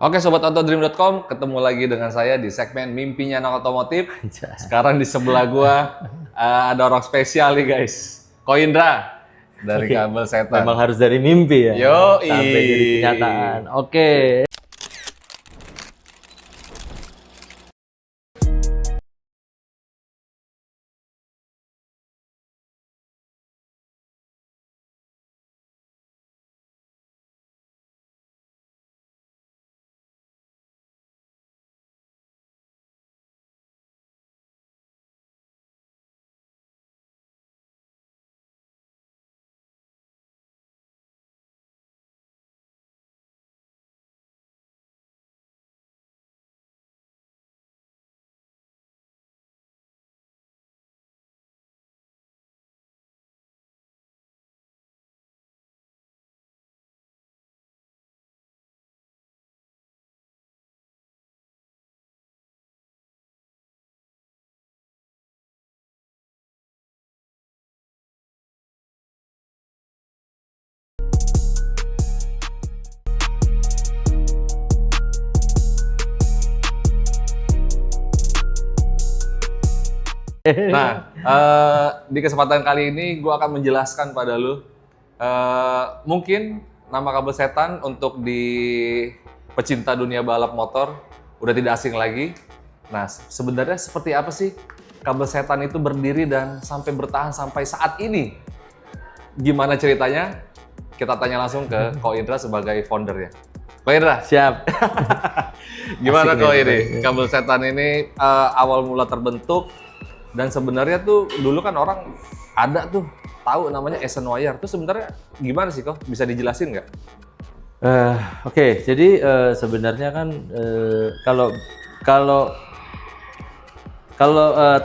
Oke Sobat Autodream.com, ketemu lagi dengan saya di segmen Mimpinya Anak Otomotif. Sekarang di sebelah gua ada orang spesial nih guys, Ko Indra dari Kabel Setan. Memang harus dari mimpi ya, Yoi. sampai jadi kenyataan. Oke. Nah, di kesempatan kali ini gua akan menjelaskan pada lu, mungkin nama Kabel Setan untuk di pecinta dunia balap motor udah tidak asing lagi. Nah, sebenarnya seperti apa sih Kabel Setan itu berdiri dan sampai bertahan sampai saat ini? Gimana ceritanya? Kita tanya langsung ke Ko Indra sebagai foundernya. Ko Indra, Siap. gimana Asik Ko nih, ini? Kabel Setan ini awal mula terbentuk dan sebenarnya tuh dulu kan orang ada tuh tahu namanya Asian Wire. Tuh sebenarnya gimana sih kok? Bisa dijelasin nggak? Oke, jadi sebenarnya kan kalau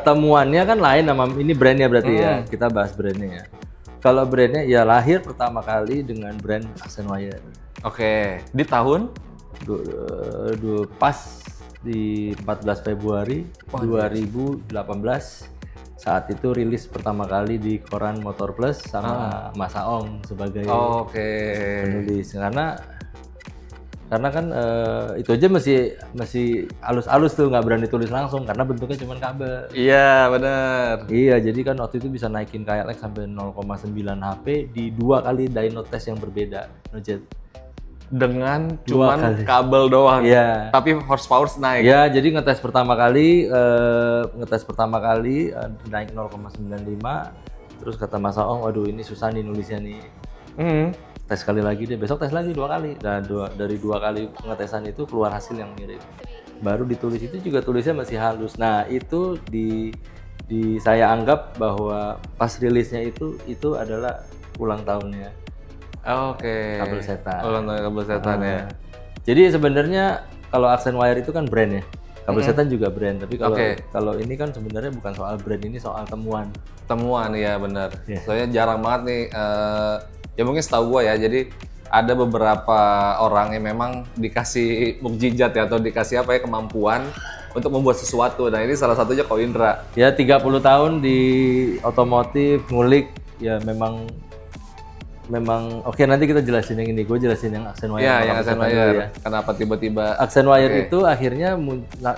temuannya kan lain sama ini brandnya berarti ya. Kita bahas brandnya ya. Kalau brandnya ya lahir pertama kali dengan brand Asian Wire. Oke, di tahun Pas di 14 Februari 2018 saat itu rilis pertama kali di koran Motor Plus sama Mas Aong sebagai penulis karena kan itu aja masih halus-halus tuh, nggak berani tulis langsung karena bentuknya cuma kabel. Iya benar. Iya, jadi kan waktu itu bisa naikin KLX sampai 0,9 HP di 2 kali dyno test yang berbeda, Nojet. Dengan Dua cuman kali. kabel doang. Iya. Tapi horsepower naik. Ya, jadi ngetes pertama kali naik 0,95, terus kata Mas Aong, waduh ini susah nih nulisnya nih. Tes sekali lagi deh, besok tes lagi 2 kali. Dan dari 2 kali pengetesan itu keluar hasil yang mirip. Baru ditulis itu juga tulisnya masih halus. Nah, itu saya anggap bahwa pas rilisnya itu adalah ulang tahunnya Oke. Kabel Setan. Ulang tahun Kabel Setan ya. Jadi sebenarnya kalau Asian Wire itu kan brand ya. Kabel Setan juga brand, tapi kalau ini kan sebenarnya bukan soal brand, ini soal temuan. Temuan ya benar. Iya. Soalnya jarang banget nih. Ya mungkin setahu gua ya. Jadi ada beberapa orang yang memang dikasih mukjizat ya atau dikasih apa ya kemampuan untuk membuat sesuatu. Nah ini salah satunya Ko Indra. Ya 30 tahun di otomotif, ngulik, ya memang oke, nanti kita jelasin yang ini. Gue jelasin yang Asian Wire. Iya, yang Asian Wire. Ya. Kenapa tiba-tiba Asian Wire itu akhirnya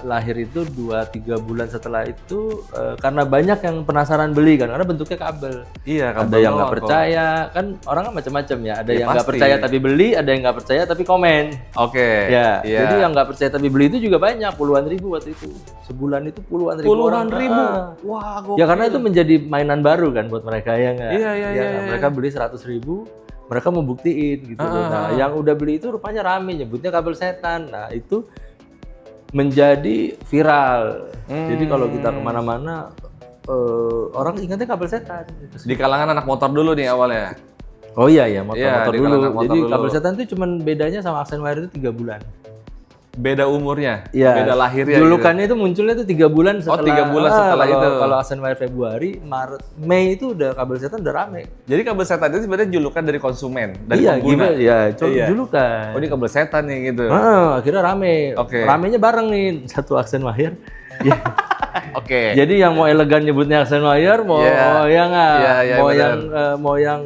lahir itu 2-3 bulan setelah itu karena banyak yang penasaran beli kan, karena bentuknya kabel. Iya, Ada yang nggak percaya, kan orang kan macam-macam ya. Ada yang nggak percaya tapi beli, ada yang nggak percaya tapi komen. Oke. Ya, Iya. jadi yang nggak percaya tapi beli itu juga banyak, puluhan ribu waktu itu. Sebulan itu puluhan ribu orang. Wah, Ya karena itu menjadi mainan baru kan buat mereka ya nggak? Iya. Mereka beli 100.000, mereka mau buktiin gitu. Nah, yang udah beli itu rupanya rame, nyebutnya Kabel Setan. Nah, itu menjadi viral. Jadi kalau kita kemana-mana, orang ingatnya Kabel Setan. Di kalangan anak motor dulu nih awalnya. Oh iya, motor-motor di dulu. kalangan motor Jadi dulu. Kabel Setan itu cuman bedanya sama Asian Wire itu 3 bulan. Beda umurnya, Iya. beda lahirnya. Julukannya itu munculnya tuh 3 bulan setelah. 3 bulan setelah itu. Kalau Asian Wire Februari, Maret, Mei itu udah Kabel Setan udah rame. Jadi Kabel Setan itu sebenarnya julukan dari konsumen, dari Iya, pengguna. julukan. Oh ini Kabel Setan nih gitu. Akhirnya rame. Oke. Ramenya bareng nih, satu Asian Wire. Ya. Oke. Jadi yang mau elegan nyebutnya Asian Wire, mau Iya. yang Iya, mau benar. yang mau yang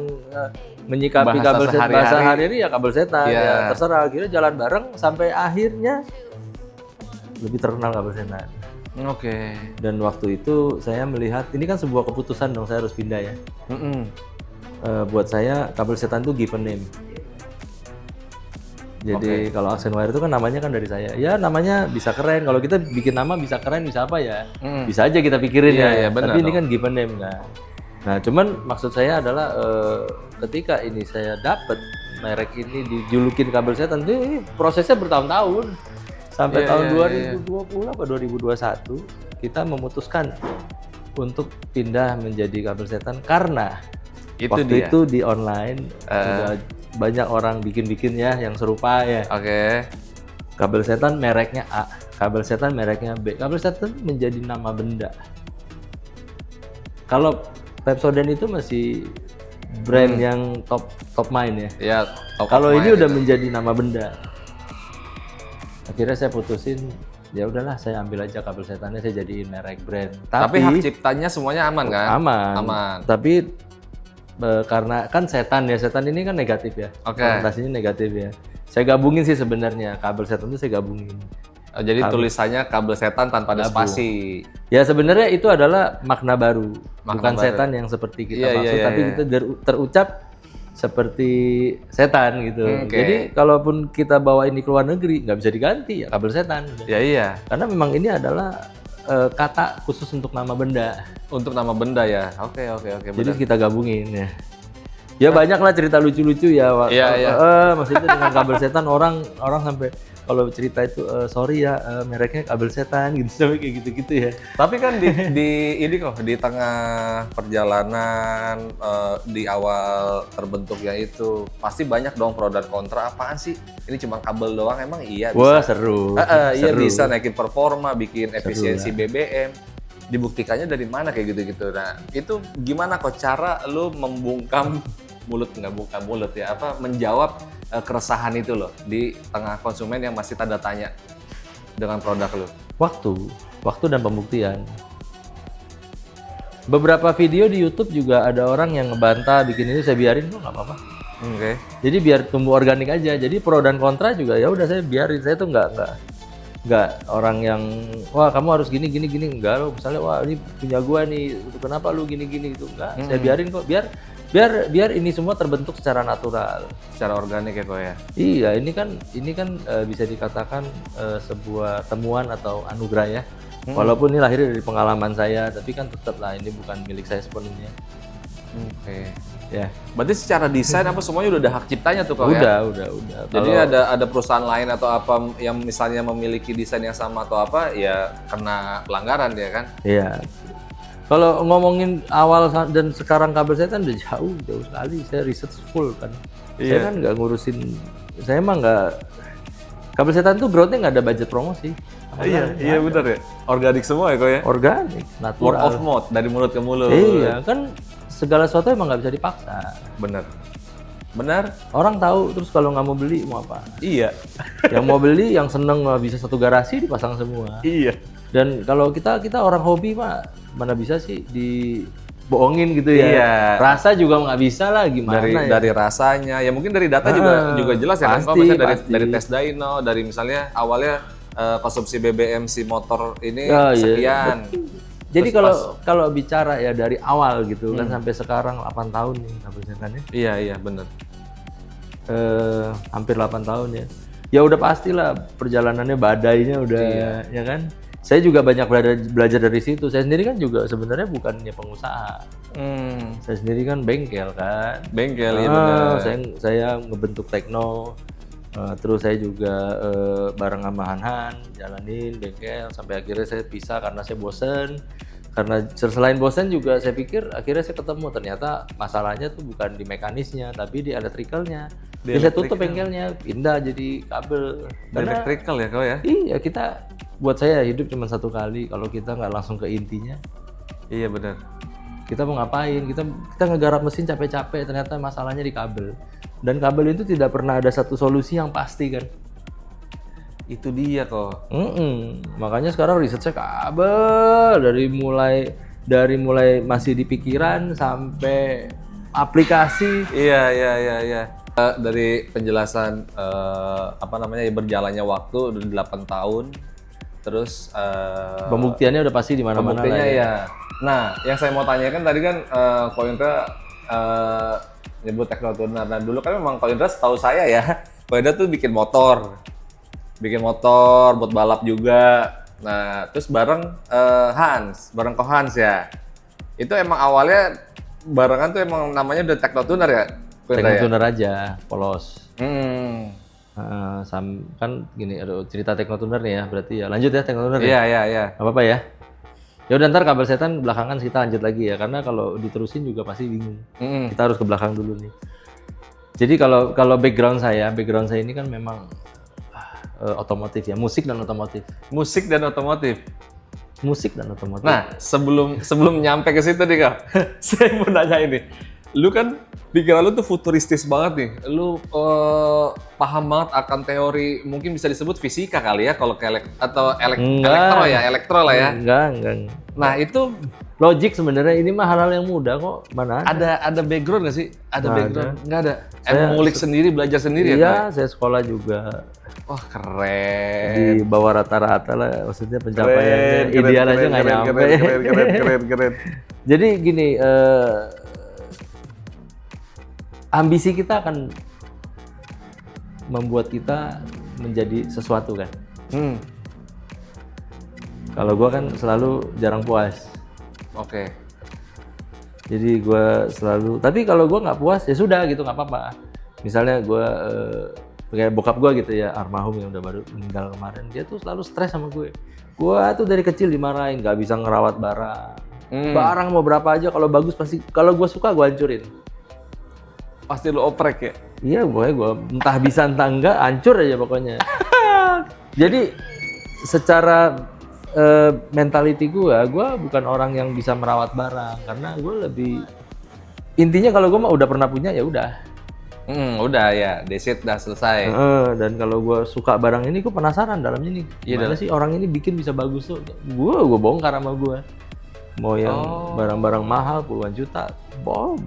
menyikapi Bahasa kabel setan sehari-hari. bahasa hari-hari ya kabel setan Iya. ya terserah, akhirnya jalan bareng sampai akhirnya lebih terkenal kabel setan. Oke. Dan waktu itu saya melihat ini kan sebuah keputusan dong, saya harus pindah ya. Buat saya kabel setan itu given name. Jadi kalau Accent-Wire itu kan namanya kan dari saya. Ya namanya bisa keren. Kalau kita bikin nama bisa keren, bisa apa ya? Bisa aja kita pikirin Iya, ya. iya, benar Tapi ini dong. kan given name kan. Nah cuman maksud saya adalah ketika ini saya dapet merek ini dijulukin kabel setan itu ini prosesnya bertahun-tahun. Sampai Iya, tahun iya, 2020 apa 2021 kita memutuskan untuk pindah menjadi kabel setan karena Itu waktu dia. itu di online udah banyak orang bikin-bikin ya yang serupa ya. Oke. Kabel setan mereknya A, kabel setan mereknya B. Kabel setan menjadi nama benda. Kalau Pepsodent itu masih brand yang top main ya. Ya, top Kalau of ini mind udah itu. menjadi nama benda. Akhirnya saya putusin, ya udahlah saya ambil aja kabel setannya, saya jadiin merek brand. Tapi hak ciptanya semuanya aman kan? aman. Aman. Tapi karena kan setan ya, setan ini kan negatif ya. Oke. Konotasinya negatif ya. Saya gabungin sih sebenarnya, kabel setan itu saya gabungin. Jadi tulisannya kabel setan tanpa ada Gabung. spasi. Ya sebenarnya itu adalah makna baru, Makna bukan baru. setan yang seperti kita Iya, maksud, iya, tapi iya. kita terucap seperti setan gitu. Oke. Jadi kalaupun kita bawa ini ke luar negeri nggak bisa diganti ya kabel setan. Ya iya. Karena memang ini adalah kata khusus untuk nama benda. Untuk nama benda ya. Oke. Jadi Benar. kita gabungin ya. Ya banyak lah cerita lucu-lucu ya. Iya, iya. Maksudnya dengan kabel setan orang sampai kalau cerita itu sorry ya mereknya kabel setan gitu sampai kayak gitu-gitu ya. Tapi kan di ini kok di tengah perjalanan di awal terbentuknya itu pasti banyak dong pro dan kontra. Apaan sih? Ini cuma kabel doang emang iya Wah bisa. seru. Iya Seru. bisa naikin performa, bikin efisiensi ya. BBM. Dibuktikannya dari mana kayak gitu-gitu. Nah, itu gimana kok cara lu membungkam nggak buka mulut ya, apa menjawab keresahan itu loh di tengah konsumen yang masih tanda tanya dengan produk lu? Waktu dan pembuktian. Beberapa video di YouTube juga ada orang yang ngebantah bikin ini, saya biarin kok nggak apa-apa. Oke. Jadi biar tumbuh organik aja. Jadi pro dan kontra juga ya udah saya biarin. Saya tuh nggak orang yang wah kamu harus gini enggak loh. Misalnya wah ini punya gua nih, kenapa lu gini gitu enggak. Saya biarin kok biar ini semua terbentuk secara natural. Secara organik ya kok ya. Iya, ini kan bisa dikatakan sebuah temuan atau anugerah ya. Walaupun ini lahir dari pengalaman saya, tapi kan tetaplah ini bukan milik saya sepenuhnya. Oke. Ya. Berarti secara desain apa semuanya udah ada hak ciptanya tuh kok ya? Udah. Jadi ada perusahaan lain atau apa yang misalnya memiliki desain yang sama atau apa ya kena pelanggaran dia kan? Iya. Kalau ngomongin awal dan sekarang kabel setan udah jauh sekali. Saya riset full kan. Saya Iya. kan nggak ngurusin. Saya emang nggak. Kabel setan tuh growth-nya nggak ada budget promosi. Iya benar ya. Organik semua ya kok ya. Organik, Word natural. of mouth dari mulut ke mulut. Iya, kan segala sesuatu emang nggak bisa dipaksa. Benar. Orang tahu, terus kalau nggak mau beli mau apa? Iya. Yang mau beli, yang seneng bisa satu garasi dipasang semua. Iya. Dan kalau kita orang hobi mah mana bisa sih dibohongin gitu ya? Iya. Rasa juga nggak bisa lah gimana ya? Dari rasanya ya mungkin dari data juga jelas ya kan. Kalau pasti, misalnya pasti. dari tes dyno, dari misalnya awalnya konsumsi BBM si motor ini Ya, iya. sekian. Jadi Terus kalau bicara ya dari awal gitu kan sampai sekarang 8 tahun nih kabel setannya. Iya benar. Hampir 8 tahun ya. Ya udah pastilah perjalanannya badainya udah ya kan. Saya juga banyak belajar dari situ. Saya sendiri kan juga sebenarnya bukannya pengusaha. Saya sendiri kan bengkel kan. Bengkel ya benar. Saya ngebentuk Tekno. Terus saya juga bareng sama Han jalanin bengkel sampai akhirnya saya pisah karena saya bosen. Karena selain bosen juga saya pikir akhirnya saya ketemu ternyata masalahnya tuh bukan di mekanisnya tapi di elektrikalnya. Jadi saya tutup bengkelnya, pindah jadi kabel. Karena Electrical ya kau ya. iya buat saya hidup cuma satu kali. Kalau kita nggak langsung ke intinya, Iya benar. kita mau ngapain? Kita ngegarap mesin capek-capek, ternyata masalahnya di kabel. Dan kabel itu tidak pernah ada satu solusi yang pasti kan. Itu dia kok. Makanya sekarang risetnya kabel dari mulai masih di pikiran sampai aplikasi. Iya, iya, iya, iya. Dari penjelasan apa namanya berjalannya waktu udah 8 tahun, terus Pembuktiannya udah pasti di mana-mana lah pembuktiannya ya. ya. Nah, yang saya mau tanyakan tadi kan Ko Indra eh, nyebut Teknotuner. Nah, dulu kan memang Ko Indra setahu saya ya, Ko Indra tuh bikin motor buat balap juga. Nah, terus bareng bareng Ko Hans ya. Itu emang awalnya barengan tuh emang namanya udah Teknotuner ya, Ko Indra ya? Teknotuner aja, polos. Hmm. Kan gini, aduh, cerita Teknotuner nih ya, berarti ya. Lanjut ya Teknotuner ya. Iya, iya, iya. Gak apa-apa ya. Ya udah ntar kabel setan belakangan kita lanjut lagi ya, karena kalau diterusin juga pasti bingung. Mm-mm. Kita harus ke belakang dulu nih. Jadi kalau background saya ini kan memang otomotif ya, musik dan otomotif. Musik dan otomotif. Musik dan otomotif. Nah, sebelum nyampe ke situ nih Kak, saya mau nanya ini. Lu kan pikiran lu tuh futuristis banget nih. Lu paham banget akan teori, mungkin bisa disebut fisika kali ya kalau ke elektro ya, elektro lah ya. Enggak. Nah, itu Logik sebenarnya ini mah hal-hal yang mudah kok. Mana ada background nggak sih? Ada Nggak background? Nggak ada. Saya- Emang ngulik sendiri, belajar sendiri ya, Kak? Iya, saya sekolah juga Wah, keren. di bawah rata-rata lah, maksudnya pencapaiannya ideal aja nggak nyampe. Keren. Jadi gini, ambisi kita akan membuat kita menjadi sesuatu kan. Hmm, Kalau gua kan selalu jarang puas. oke. Jadi gua selalu, tapi kalau gua nggak puas ya sudah gitu, nggak apa-apa. Misalnya gua kayak bokap gua gitu ya, almarhum yang udah baru meninggal kemarin, dia tuh selalu stres sama gue. Gua tuh dari kecil dimarahin, nggak bisa ngerawat barang. Barang mau berapa aja kalau bagus pasti, kalau gua suka gua hancurin. Pasti lu oprek ya? Iya, pokoknya gue entah bisa entah enggak, hancur aja pokoknya. Jadi secara mentality gue bukan orang yang bisa merawat barang, karena gue lebih intinya kalau gue mah udah pernah punya ya udah. Udah ya, desit udah selesai. Dan kalau gue suka barang ini, gue penasaran dalamnya nih. Gimana sih orang ini bikin bisa bagus tuh? Gue bongkar sama gue. Mau yang barang-barang mahal puluhan juta, bom.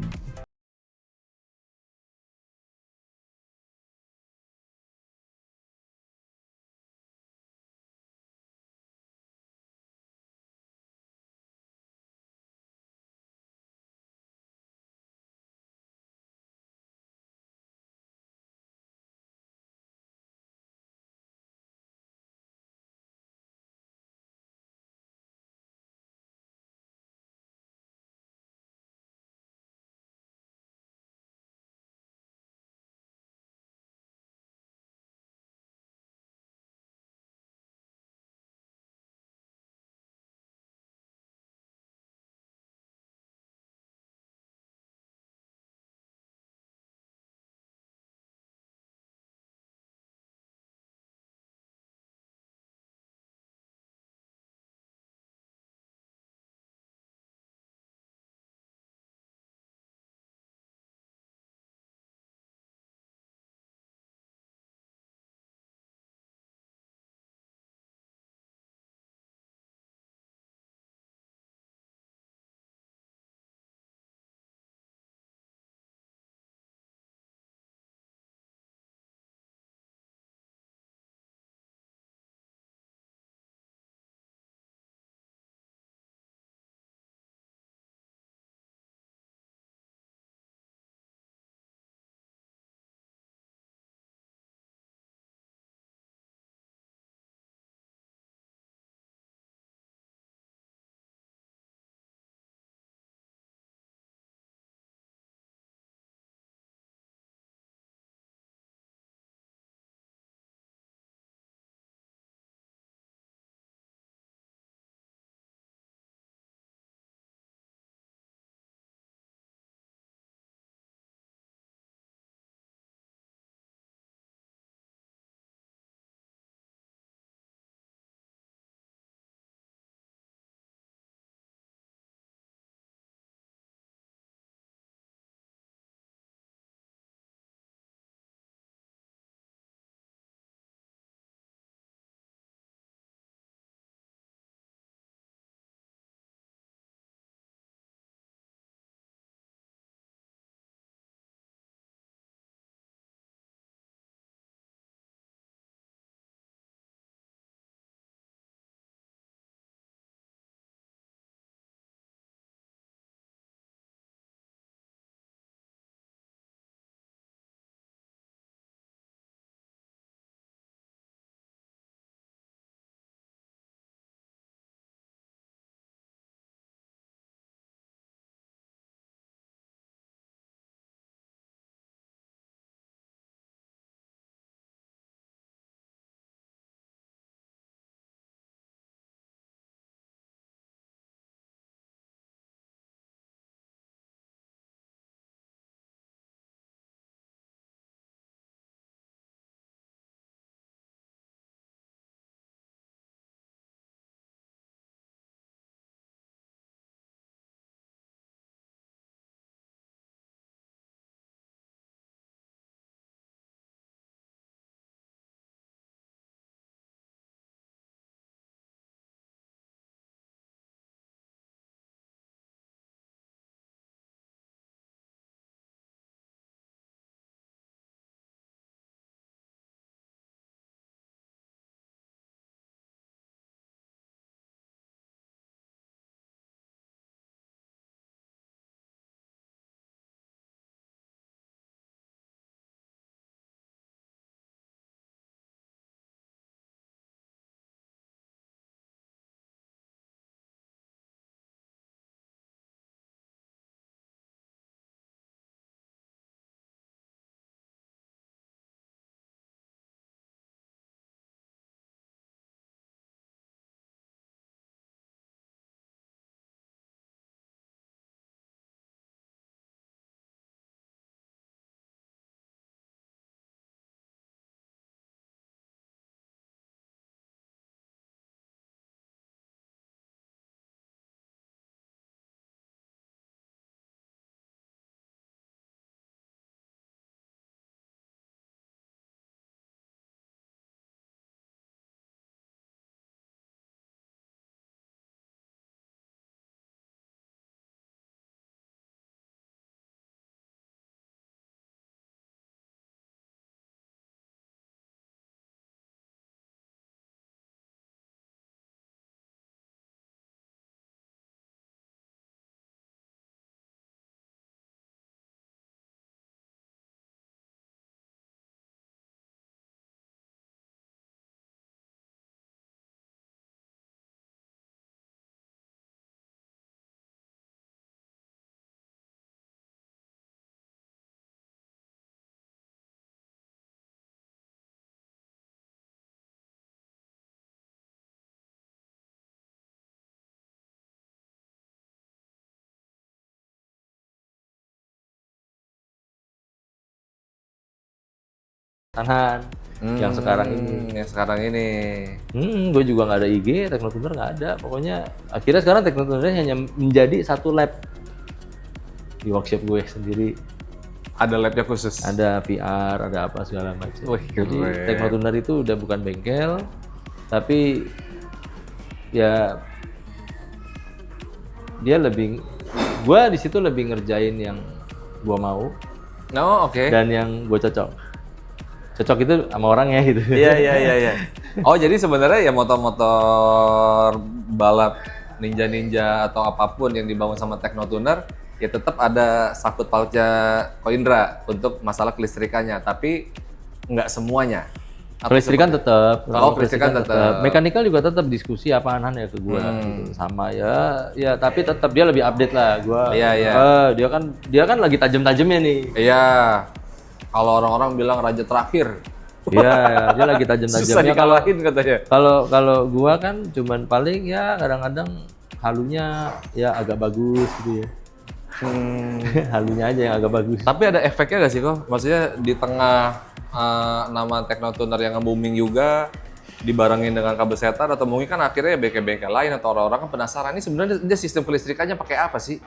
Tanhan yang sekarang ini. Yang sekarang ini. Gue juga nggak ada IG, Teknotuner nggak ada. Pokoknya akhirnya sekarang Teknotuner hanya menjadi satu lab di workshop gue sendiri. Ada labnya khusus. Ada VR, ada apa segala macam. Wih, Jadi keren. Teknotuner itu udah bukan bengkel, tapi ya dia lebih, gue di situ lebih ngerjain yang gue mau Oh, oke. dan yang gue cocok. Cocok itu sama orangnya gitu. Iya. Oh, jadi sebenarnya ya motor-motor balap ninja atau apapun yang dibangun sama Teknotuner ya tetap ada sakut pautnya Koindra untuk masalah kelistrikannya, tapi nggak semuanya. Atau Kelistrikan tetap. Oh, kelistrikan tetap. Mekanikal juga tetap diskusi apaan ya ke gue gitu. Sama ya tapi tetap dia lebih update lah gua. Iya. Dia kan lagi tajam-tajamnya nih. Iya. Kalau orang-orang bilang raja terakhir. Iya, dia lagi Susah tajam-tajamnya. dikalahin katanya. Kalau gua kan cuman paling ya kadang-kadang halunya ya agak bagus gitu ya. Halunya aja yang agak bagus. Tapi ada efeknya nggak sih kok? Maksudnya di tengah nama Teknotuner yang nge-booming juga, dibarengin dengan kabel setan, atau mungkin kan akhirnya bengkel-bengkel lain atau orang-orang kan penasaran ini sebenarnya dia sistem kelistrikannya pakai apa sih?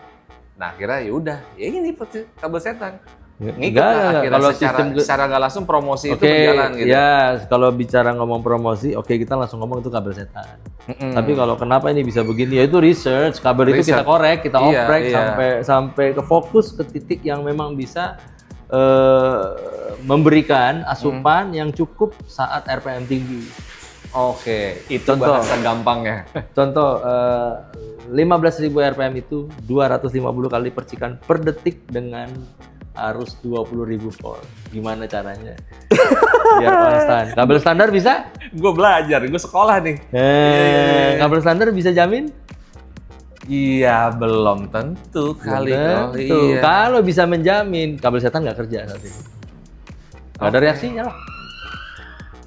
Nah akhirnya ya udah, ya ini kabel setan. Ngikut lah akhirnya kalau secara nggak langsung promosi itu berjalan gitu. Ya, kalau bicara ngomong promosi, kita langsung ngomong itu kabel setan. Tapi kalau kenapa ini bisa begini, ya itu research. Kabel itu kita korek, kita oprek sampai ke fokus ke titik yang memang bisa memberikan asupan yang cukup saat RPM tinggi. Oke, itu bahasa gampangnya. Contoh, 15.000 RPM itu 250 kali percikan per detik dengan arus 20.000 volt. Gimana caranya? Biar konstan. Kabel standar bisa? Gue belajar, gue sekolah nih. Kabel standar bisa jamin? Iya, belum tentu kali. Iya. Kalau bisa menjamin, kabel setan nggak kerja saat ini. Nggak ada reaksinya lah.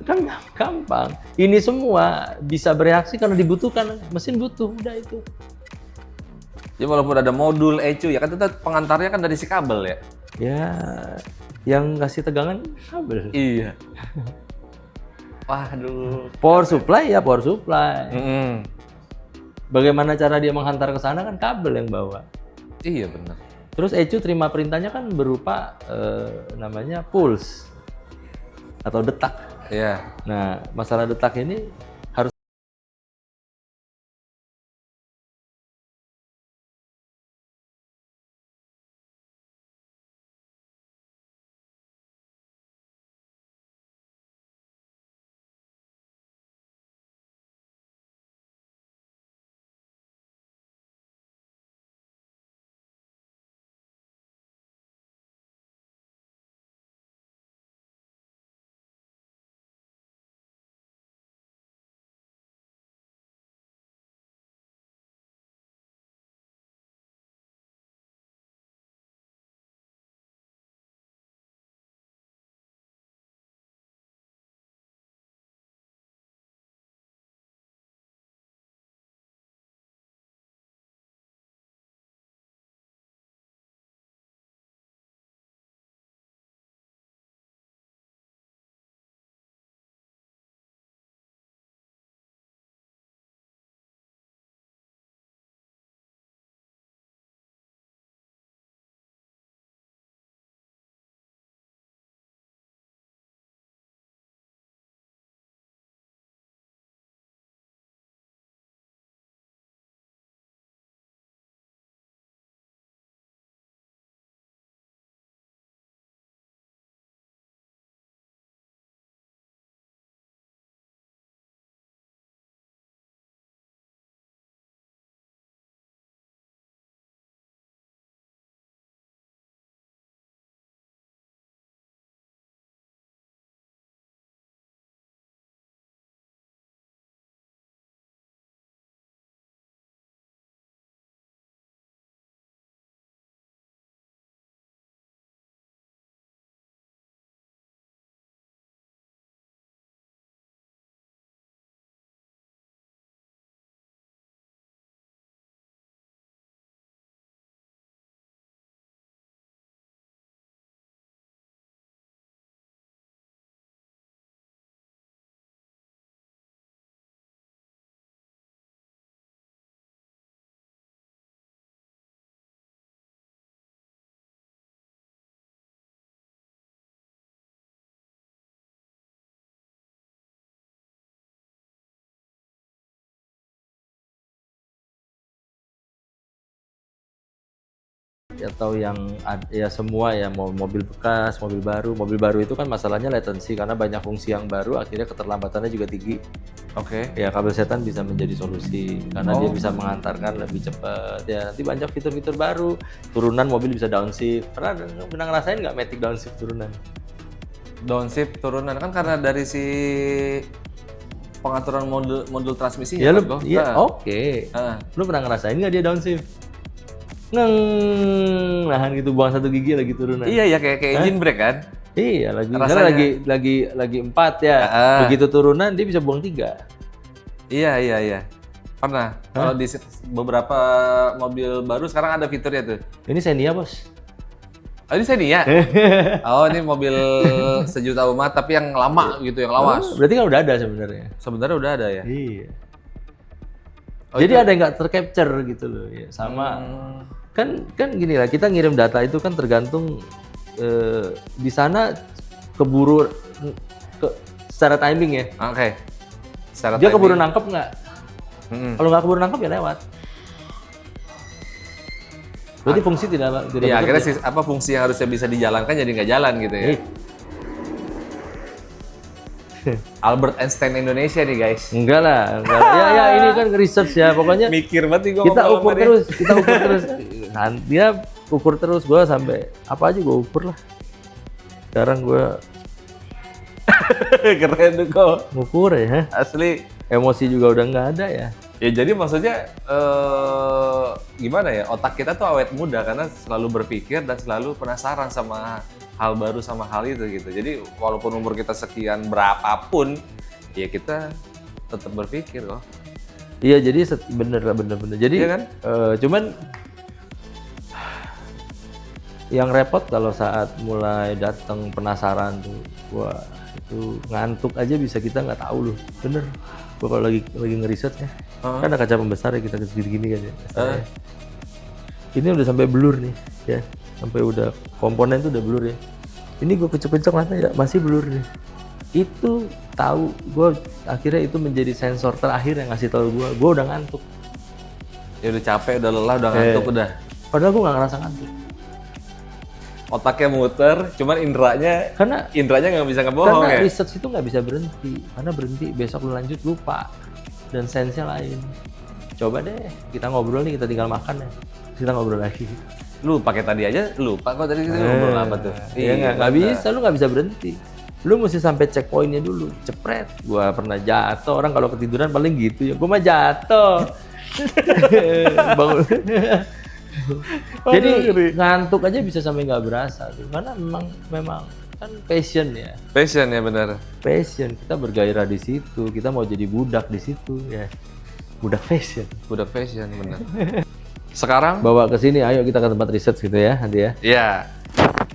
Kan gampang. Ini semua bisa bereaksi karena dibutuhkan. Mesin butuh, udah itu. Ya walaupun ada modul ECU ya kan tetap pengantarnya kan dari si kabel ya. Ya, yang ngasih tegangan kabel. Iya. Waduh. Power supply ya power supply. Bagaimana cara dia menghantar ke sana kan kabel yang bawa. Iya benar. Terus ECU terima perintahnya kan berupa namanya pulse atau detak. Iya. Nah, masalah detak ini atau yang ya semua ya, mau mobil bekas, mobil baru itu kan masalahnya latency karena banyak fungsi yang baru, akhirnya keterlambatannya juga tinggi. Oke. Ya kabel setan bisa menjadi solusi karena dia bisa mengantarkan lebih cepat. Ya nanti banyak fitur-fitur baru, turunan mobil bisa downshift. Pernah ngerasain nggak Matic downshift turunan? Downshift turunan kan karena dari si pengaturan modul transmisinya. Ya kan, lu, Bro? iya, Nah. oke. Ah. Lu pernah ngerasain nggak dia downshift? Nahan gitu, buang satu gigi lagi turunan. Iya ya kayak engine brake kan. Iya, misalnya Rasanya. lagi 4 ya. Begitu turunan dia bisa buang 3. Iya. Pernah. Kalau di beberapa mobil baru sekarang ada fiturnya tuh. Ini Xenia, Bos. Oh, ini Xenia. Oh, ini mobil sejuta umat tapi yang lama gitu, yang lawas. Berarti kan udah ada sebenarnya. Sebenarnya udah ada ya. Iya. Oh, Jadi itu- ada yang nggak tercapture gitu loh ya. Sama kan gini lah, kita ngirim data itu kan tergantung di sana keburu secara timing ya. Oke. Secara Dia timing. keburu nangkep nggak? Mm-mm. Kalau nggak keburu nangkep ya lewat. Berarti fungsi tidak Iya, akhirnya bekerja. apa fungsi yang harusnya bisa dijalankan jadi nggak jalan gitu ya. Albert Einstein Indonesia nih guys. Enggak lah. Ya ini kan research ya. Pokoknya Mikir banget nih gua kita ngobrol ukur sama dia. terus, Nah, dia ukur terus, gua sampai apa aja gua ukur lah. Sekarang gua Keren tuh kok. ngukur ya. Asli. Emosi juga udah nggak ada ya. Ya jadi maksudnya gimana ya, otak kita tuh awet muda karena selalu berpikir dan selalu penasaran sama hal baru sama hal itu gitu. Jadi walaupun umur kita sekian berapapun, ya kita tetap berpikir kok. Iya, jadi bener. Jadi Iya kan? cuman yang repot kalau saat mulai datang penasaran tuh, wah itu ngantuk aja bisa kita nggak tahu loh. Bener. Gua kalau lagi ngeriset ya, kan ada kaca pembesar ya, kita gini kan ya. Ini udah sampai blur nih ya, sampai udah komponen tuh udah blur ya. Ini gue kenceng-kenceng mata ya, masih blur nih. Itu tahu gue, akhirnya itu menjadi sensor terakhir yang ngasih tahu gue udah ngantuk. Ya udah capek, udah lelah, udah ngantuk udah. Padahal gue nggak ngerasa ngantuk. Otaknya muter, cuman indranya nggak bisa ngebohong Karena ya. research itu nggak bisa berhenti, karena berhenti besok lu lanjut lupa dan sense-nya lain. Coba deh, kita ngobrol nih, kita tinggal makan ya, kita ngobrol lagi. Lu pakai tadi aja lupa kok tadi kita ngobrol apa tuh. Iya nggak bisa, lu nggak bisa berhenti. Lu mesti sampai checkpointnya dulu, cepret. Gua pernah jatuh, orang kalau ketiduran paling gitu ya, gua mah jatuh. Bangun. Jadi ngantuk aja bisa sampai nggak berasa tuh, karena memang kan passion ya. Passion ya benar. Passion, kita bergairah di situ, kita mau jadi budak di situ ya. Budak fashion. Udah passion benar. Sekarang Bawa ke sini, ayo kita ke tempat riset gitu ya nanti ya. ya.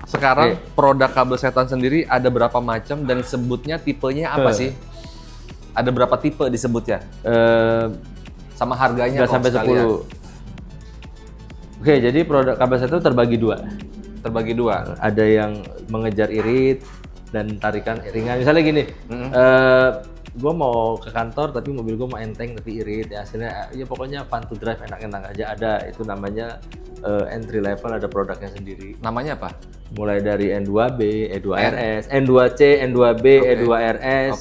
Sekarang produk kabel setan sendiri ada berapa macam dan sebutnya tipenya apa sih? Ada berapa tipe disebutnya? Sama harganya 9 sampai 10. Oke, jadi produk kabel setan itu terbagi 2. Terbagi 2. Ada yang mengejar irit dan tarikan ringan. Misalnya gini, gue mau ke kantor tapi mobil gue mau enteng tapi irit ya, hasilnya ya pokoknya fun to drive, enak-enak aja. Ada itu namanya entry level, ada produknya sendiri. Namanya apa? Mulai dari N2B, E2RS, N2C, N2B, E2RS,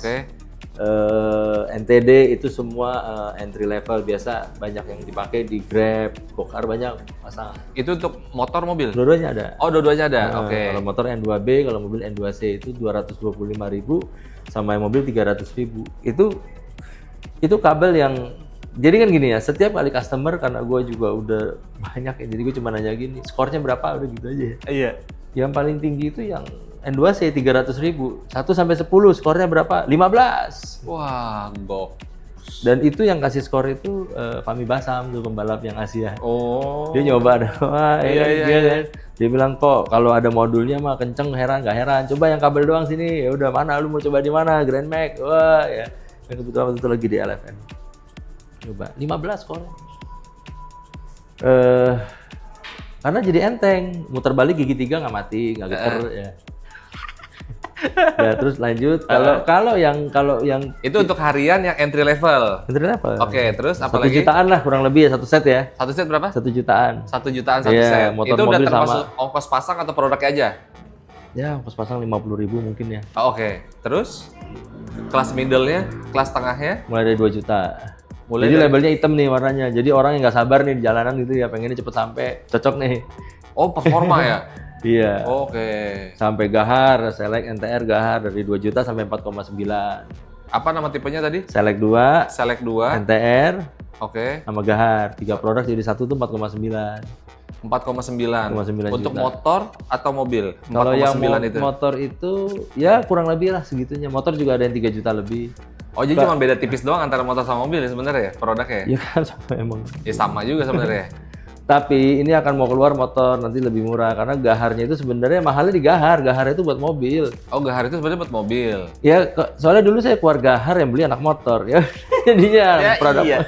NTD itu semua entry level, biasa banyak yang dipakai di Grab, Gokar banyak pasang. Itu untuk motor mobil? Dua-duanya ada. Oh, dua-duanya ada. Oke. Kalau motor N2B, kalau mobil N2C itu 225.000 sama yang mobil 300.000. Itu kabel yang, jadi kan gini ya, setiap kali customer, karena gue juga udah banyak ya, jadi gue cuma nanya gini, skornya berapa, udah gitu aja ya. Iya. Yang paling tinggi itu yang N2C 300.000, 1 sampai 10 skornya berapa? 15. Wah, gok. Dan itu yang kasih skor itu Fahmi Basam tuh, pembalap yang Asia. Oh. Dia nyoba ada, wah, Iya. dia bilang kok kalau ada modulnya mah kenceng, heran nggak heran. Coba yang kabel doang sini, ya udah mana lu mau coba di mana? Grand Max, wah ya. Yang kebetulan waktu itu lagi di LFN. Coba 15 skornya. Karena jadi enteng, muter balik gigi 3 nggak mati, nggak geter ya. Ya terus lanjut. Kalau yang Itu untuk harian yang entry level. entry level. Oke, terus apa 1 lagi? jutaan lah kurang lebih ya satu set ya. Satu set berapa? 1 jutaan. 1 jutaan satu Iya, set. motor Itu udah mobil termasuk ongkos pasang atau produknya aja? Ya pas pasang 50.000 mungkin ya. Oh, oke. Terus kelas middle-nya, kelas tengahnya? Mulai dari 2 juta. Mulai Jadi dari- labelnya hitam nih warnanya. Jadi orang yang nggak sabar nih di jalanan gitu ya pengennya cepet sampai. Cocok nih. Oh, performa ya? Iya. Oke. Sampai Gahar, Select NTR Gahar dari 2 juta sampai 4,9. Apa nama tipenya tadi? Select 2, Select 2. NTR, Oke. sama Gahar. 3 produk jadi satu tuh 4,9. 4,9. 4,9 Untuk juta. motor atau mobil? Kalau yang 4,9 itu. motor itu ya kurang lebih lah segitunya. Motor juga ada yang 3 juta lebih. Oh, jadi cuma beda tipis doang antara motor sama mobil ya sebenarnya ya produknya? Ya kan sama emang. Ya sama juga sebenarnya. Tapi ini akan mau keluar motor nanti lebih murah karena Gaharnya itu sebenarnya mahalnya di Gahar. Gahar itu buat mobil. Oh, Gahar itu sebenarnya buat mobil. Ya soalnya dulu saya keluar Gahar yang beli anak motor ya. Jadinya Ya, produk iya.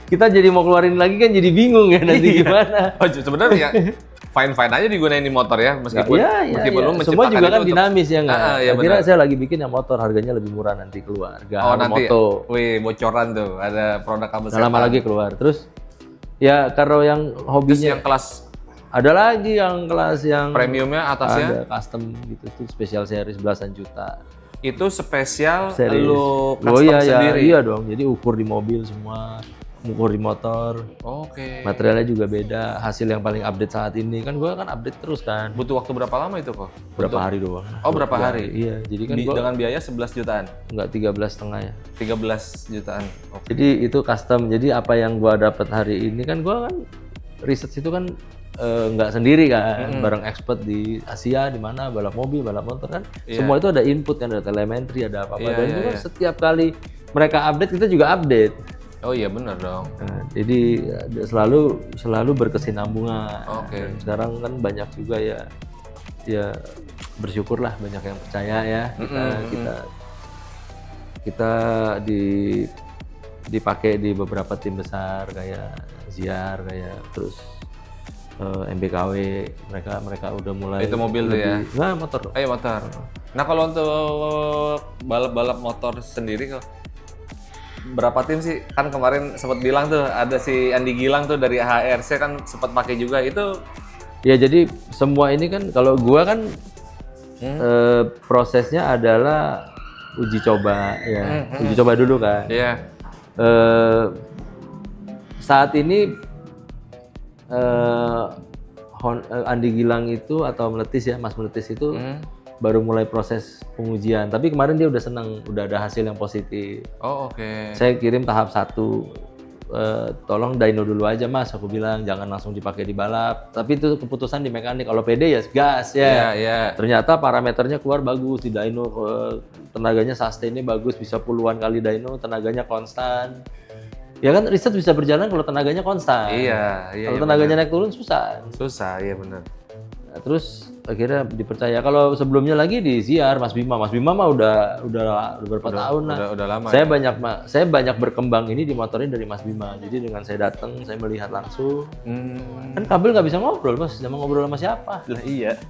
kita jadi mau keluarin lagi kan jadi bingung ya nanti gimana. Oh, sebenarnya ya fine-fine aja digunain di motor ya meskipun Iya, meskipun lu semua menciptakan juga itu kan untuk- dinamis ya nggak? Iya, Akhirnya benar. saya lagi bikin yang motor harganya lebih murah nanti keluar. Oh, Gahar nanti. Moto. Wih, bocoran tuh. Ada produk kabel Nggak lama lagi keluar. Terus ya kalau yang Terus hobinya yang kelas ada lagi yang kelas yang premiumnya atasnya ada custom gitu tuh special series belasan juta. itu spesial Series. lu custom Oh iya sendiri. iya dong. Jadi ukur di mobil semua, ukur di motor. Oke. Materialnya juga beda. Hasil yang paling update saat ini kan gua kan update terus kan. Butuh waktu berapa lama itu kok? Berapa hari doang. Oh, berapa hari? Iya, jadi kan gua Dengan biaya 11 jutaan. nggak 13,5 ya. 13 jutaan. Oke. Jadi itu custom. Jadi apa yang gua dapat hari ini kan gua kan research itu kan nggak sendiri kan, bareng expert di Asia di mana balap mobil, balap motor kan. Iya. Semua itu ada input kan, ada telemetri, ada apa-apa. Iya, Dan iya, itu kan iya. setiap kali mereka update kita juga update. Oh iya benar dong. Nah, jadi selalu berkesinambungan. Oke. Dan sekarang kan banyak juga ya bersyukurlah banyak yang percaya ya kita dipakai di beberapa tim besar kayak Ziar kayak terus MBKW mereka udah mulai Itu mobil tuh ya? Nah, motor. Ayo motor. Nah kalau untuk balap-balap motor sendiri kok berapa tim sih? Kan kemarin sempat bilang tuh ada si Andi Gilang tuh dari HRC kan sempat pakai juga itu. Ya jadi semua ini kan kalau gua kan prosesnya adalah uji coba ya. Uji coba dulu kan. Iya. Saat ini Andi Gilang itu atau Meletis ya, Mas Meletis itu baru mulai proses pengujian. Tapi kemarin dia udah seneng, udah ada hasil yang positif. Oh oke. Saya kirim tahap 1, tolong dyno dulu aja Mas, aku bilang jangan langsung dipakai di balap. Tapi itu keputusan di mekanik. Kalau PD ya gas Iya ya. iya. Ternyata parameternya keluar bagus di dyno, tenaganya sustainnya bagus, bisa puluhan kali dyno, tenaganya konstan. Ya kan riset bisa berjalan kalau tenaganya konstan. Iya iya. Kalau iya, tenaganya naik turun susah. susah iya benar. Nah, terus akhirnya dipercaya. Kalau sebelumnya lagi di Ziar Mas Bima mah udah berapa tahun lah. Udah lama. Saya banyak berkembang ini di motornya dari Mas Bima. Jadi dengan saya datang, saya melihat langsung. Kan kabel nggak bisa ngobrol Mas, sama ngobrol sama siapa? Lah iya.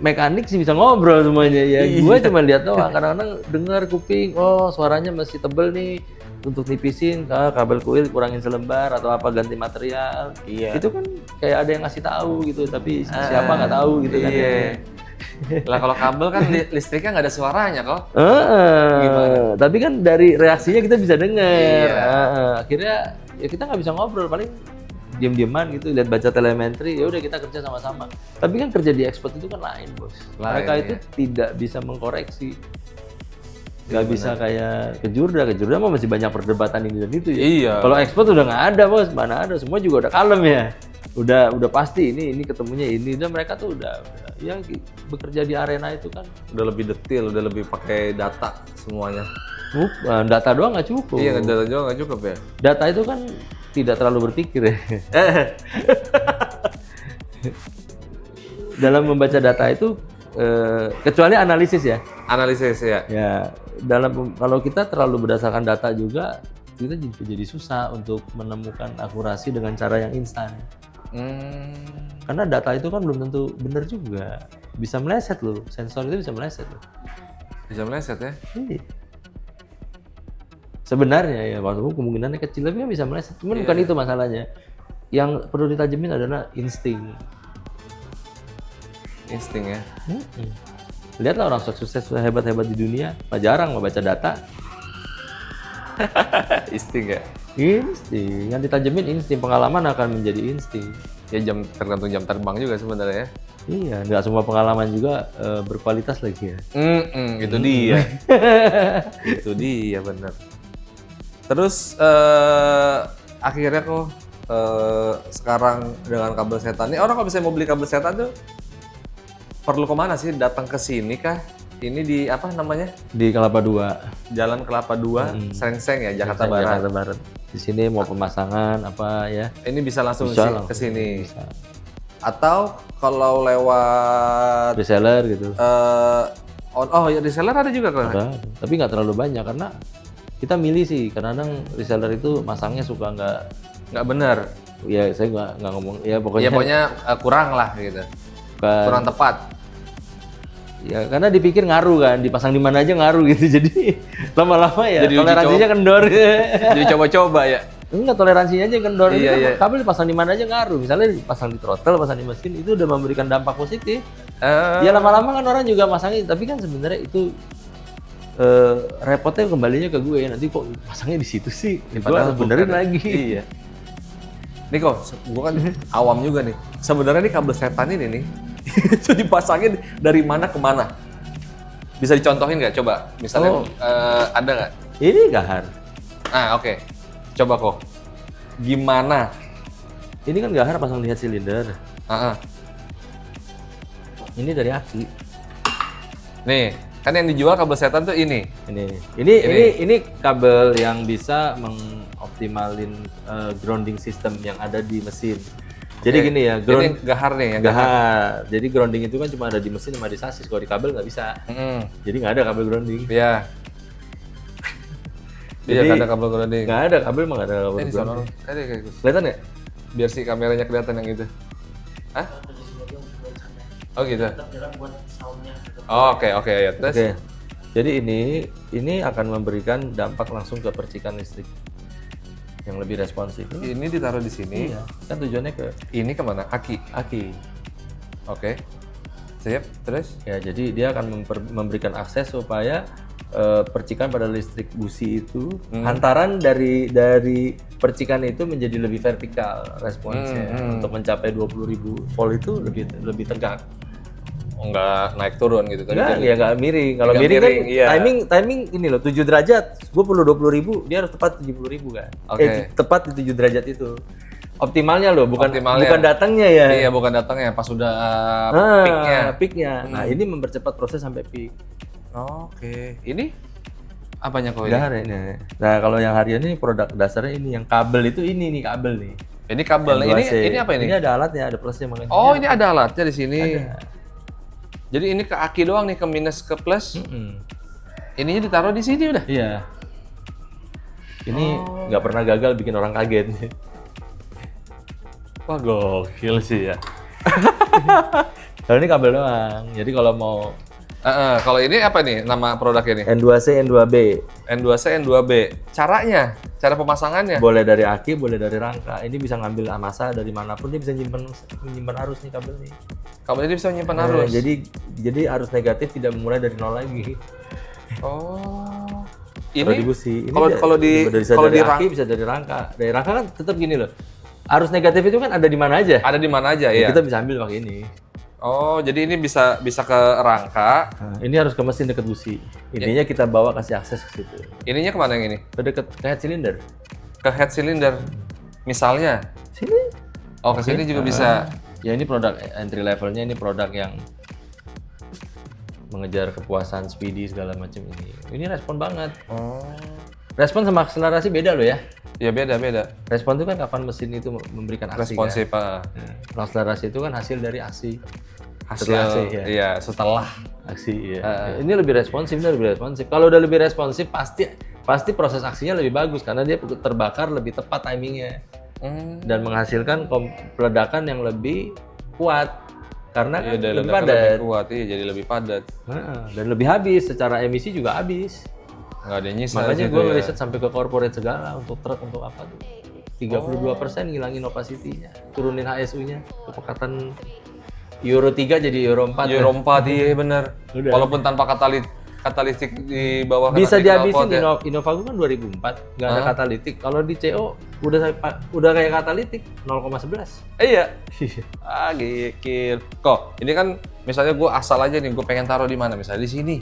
Mekanik sih bisa ngobrol semuanya ya. Gue cuma lihat doang. Kadang-kadang dengar kuping, oh suaranya masih tebel nih. Untuk nipisin kabel kuil kurangin selembar atau apa ganti material. Iya. Itu kan kayak ada yang ngasih tahu gitu, tapi siapa nggak tahu gitu kan. Iya. Lah kalau kabel kan listriknya nggak ada suaranya kok. Tapi kan dari reaksinya kita bisa dengar. Iya. Akhirnya ya kita nggak bisa ngobrol, paling diam-diaman gitu, lihat baca telemetri, ya udah kita kerja sama-sama. Tapi kan kerja di expert itu kan lain bos. Lain, Mereka itu tidak bisa mengkoreksi. Nggak bisa kayak kejurda mah masih banyak perdebatan ini dan itu ya. Iya. Kalau expert udah nggak ada bos, mana ada, semua juga udah kalem ya. Udah pasti ini ketemunya ini, dan mereka tuh udah ya bekerja di arena itu kan. Udah lebih detail, udah lebih pakai data semuanya. Data doang nggak cukup. Iya, data juga nggak cukup ya. Data itu kan tidak terlalu berpikir ya. Dalam membaca data itu kecuali analisis ya. Analisis ya. Ya, kalau kita terlalu berdasarkan data juga kita jadi susah untuk menemukan akurasi dengan cara yang instan. Karena data itu kan belum tentu benar juga. Bisa meleset loh, sensor itu bisa meleset loh. Bisa meleset ya? Iya. Sebenarnya ya, walaupun kemungkinannya kecil, tapi kan bisa meleset. Cuman bukan itu masalahnya. Yang perlu ditajemin adalah insting. Insting ya? Lihatlah orang sukses hebat-hebat di dunia, jarang membaca data. Insting ya? Insting, yang ditajemin insting, pengalaman akan menjadi insting. Ya tergantung jam terbang juga sebenarnya. Iya, nggak semua pengalaman juga berkualitas lagi ya. Itu dia. Itu dia bener. Terus akhirnya kok sekarang dengan kabel setan ini, orang kalau misalnya mau beli kabel setan tuh perlu kemana sih? Datang ke sini kah? Ini di apa namanya? Di Kelapa II. Jalan Kelapa II, Srengseng ya, Jakarta Barat. Jakarta Barat. Di sini mau pemasangan apa ya? Ini bisa langsung Bisa ke sini. Bisa. Atau kalau lewat Reseller gitu. ya reseller ada juga kan? Ada. Tapi nggak terlalu banyak karena kita milih sih. Kadang-kadang reseller itu masangnya suka Nggak benar. Ya saya nggak ngomong. Ya Ya pokoknya kurang lah gitu. Kurang tepat. Ya karena dipikir ngaruh kan, dipasang di mana aja ngaruh gitu. Jadi lama-lama ya Jadi toleransinya kendor. Jadi coba-coba ya. Enggak, toleransinya aja kendor. Iya. Kabel dipasang di mana aja ngaruh. Misalnya dipasang di throttle, pasang di mesin, itu udah memberikan dampak positif. Ya lama-lama kan orang juga masangin, tapi kan sebenarnya itu repotnya kembalinya ke gue. Nanti kok pasangnya di situ sih? Gue harus benerin lagi. Iya. Nih kok, gue kan awam juga nih. Sebenarnya nih kabel setan ini nih, itu dipasangin dari mana ke mana? Bisa dicontohin nggak? Coba, misalnya ada nggak? Ini gahar. Oke. Coba kok. Gimana? Ini kan gahar pasang di head cylinder. Ini dari aki. Nih, kan yang dijual kabel setan tuh ini. Ini kabel yang bisa mengoptimalin grounding system yang ada di mesin. Jadi gini ya, ini gahar nih ya. Gahar. Jadi grounding itu kan cuma ada di mesin sama di sasis. Kalau di kabel nggak bisa. Jadi nggak ada kabel grounding. Iya. Iya, nggak ada kabel grounding. Nggak ada kabel, emang nggak ada kabel grounding. Kelihatan nggak? Biar si kameranya kelihatan yang itu. Hah? Oh gitu. Oke ya. Terus? Oke. Jadi ini akan memberikan dampak langsung ke percikan listrik yang lebih responsif. Ini ditaruh di sini. Iya. Kan tujuannya ke ini kemana? Aki. Oke. Siap. Terus? Ya, jadi dia akan memberikan akses supaya percikan pada listrik busi itu hantaran dari percikan itu menjadi lebih vertikal responsnya untuk mencapai 20.000 volt itu lebih tegak. Nggak naik turun gitu kan? Nggak miring. Kalau miring kan timing ini loh 7 derajat. Gue perlu 20.000, dia harus tepat 70.000 kan? Tepat di 7 derajat itu. Optimalnya loh, bukan datangnya ya. Iya, bukan datangnya pas sudah peaknya. Nah, ini mempercepat proses sampai peak. Oke. Ini apanya kok ini? Gahar ini. Nah, kalau yang harian ini produk dasarnya ini, yang kabel itu ini nih kabel nih. Ini kabel. Ini apa ini? Ini ada alatnya, ada plusnya makanya. Oh, ini ada alatnya di sini. Ada. Jadi ini ke aki doang nih, ke minus ke plus. Ininya ditaruh di sini udah. Iya. Ini nggak pernah gagal bikin orang kaget. Wah, gokil sih ya. Kalau ini kabel doang. Jadi kalau mau kalau ini apa nih nama produknya nih? N2C, N2B. N2C, N2B. Cara pemasangannya? Boleh dari aki, boleh dari rangka. Ini bisa ngambil massa dari manapun, dia bisa menyimpan arus nih kabel nih. Kabel ini bisa menyimpan arus? Jadi arus negatif tidak memulai dari nol lagi. Oh. Ini di busi. Kalau di aki bisa dari rangka. Dari rangka kan tetap gini loh. Arus negatif itu kan ada di mana aja? Ada di mana aja, ya. Kita bisa ambil pakai ini. Oh, jadi ini bisa ke rangka. Nah, ini harus ke mesin dekat busi. Ininya kita bawa kasih akses ke situ. Ininya kemana yang ini? Ke dekat head cylinder. Ke head cylinder. Misalnya? Sini. Oh, ke sini juga bisa. Ya ini produk entry levelnya, ini produk yang mengejar kepuasan speedy segala macam ini. Ini respon banget. Oh. Respon sama akselerasi beda loh ya. Ya beda. Respon itu kan kapan mesin itu memberikan aksi. Responsif, kan? Akselerasi itu kan hasil dari aksi. Setelah aksi. Ya. Ini lebih responsif, Kalau udah lebih responsif pasti proses aksinya lebih bagus karena dia terbakar lebih tepat timingnya. dan menghasilkan peledakan yang lebih kuat karena Iya, kan daya lebih ledakan padat. lebih kuat, iya jadi lebih padat. Dan lebih habis, secara emisi juga habis. Nggak ada yang nyisa. Makanya di situ gue ya. ngeriset sampai ke corporate segala untuk truk untuk apa tuh. 32% ngilangin opacity-nya, turunin HSU-nya, kepekatan Euro 3 jadi Euro 4. Euro 4 iya bener. Udah. Walaupun tanpa katalitik di bawah Bisa kena dihabisin knalpot ya. Innova gue kan 2004, nggak ada katalitik. Kalau di CO udah kayak katalitik 0,11. Iya. Ah gokil. Kok ini kan misalnya gue asal aja nih, gue pengen taruh di mana misalnya di sini.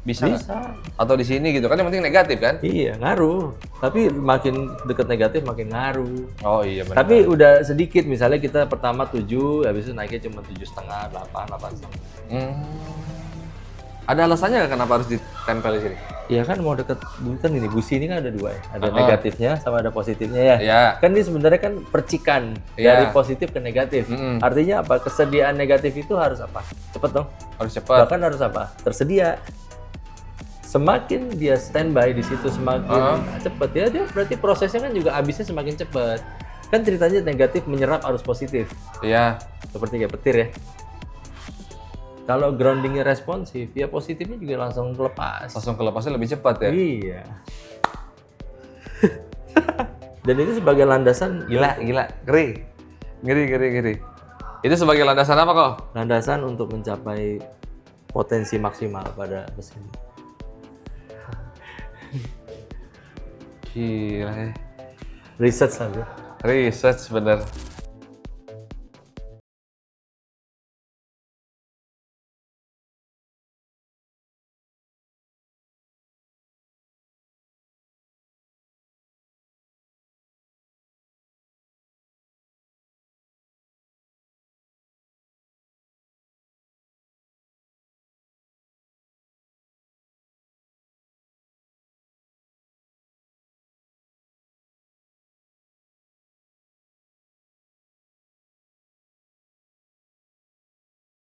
Bisa nggak? Bisa. Atau di sini gitu kan, yang penting negatif kan? Iya, ngaruh. Tapi makin deket negatif makin ngaruh. Oh iya benar. Tapi udah sedikit, misalnya kita pertama 7, habis itu naiknya cuma 7,5, 8, 8,5. Ada alasannya nggak kenapa harus ditempel di sini? Iya kan mau deket, kan ini busi ini kan ada 2 ya. Ada negatifnya sama ada positifnya ya. Iya. Kan ini sebenarnya kan percikan dari positif ke negatif. Artinya apa? Kesediaan negatif itu harus apa? Cepet dong. Harus cepat. Bahkan harus apa? Tersedia. Semakin dia standby di situ semakin cepet ya, dia berarti prosesnya kan juga habisnya semakin cepet. Kan ceritanya negatif menyerap arus positif. Iya. Seperti kayak petir ya. Kalau groundingnya responsif, ya positifnya juga langsung lepas. Langsung kelepasnya lebih cepat ya. Iya. Dan itu sebagai landasan, Gila. Ngeri. Itu sebagai landasan apa kok? landasan untuk mencapai potensi maksimal pada mesin. Gila ya. Research saja. Research bener.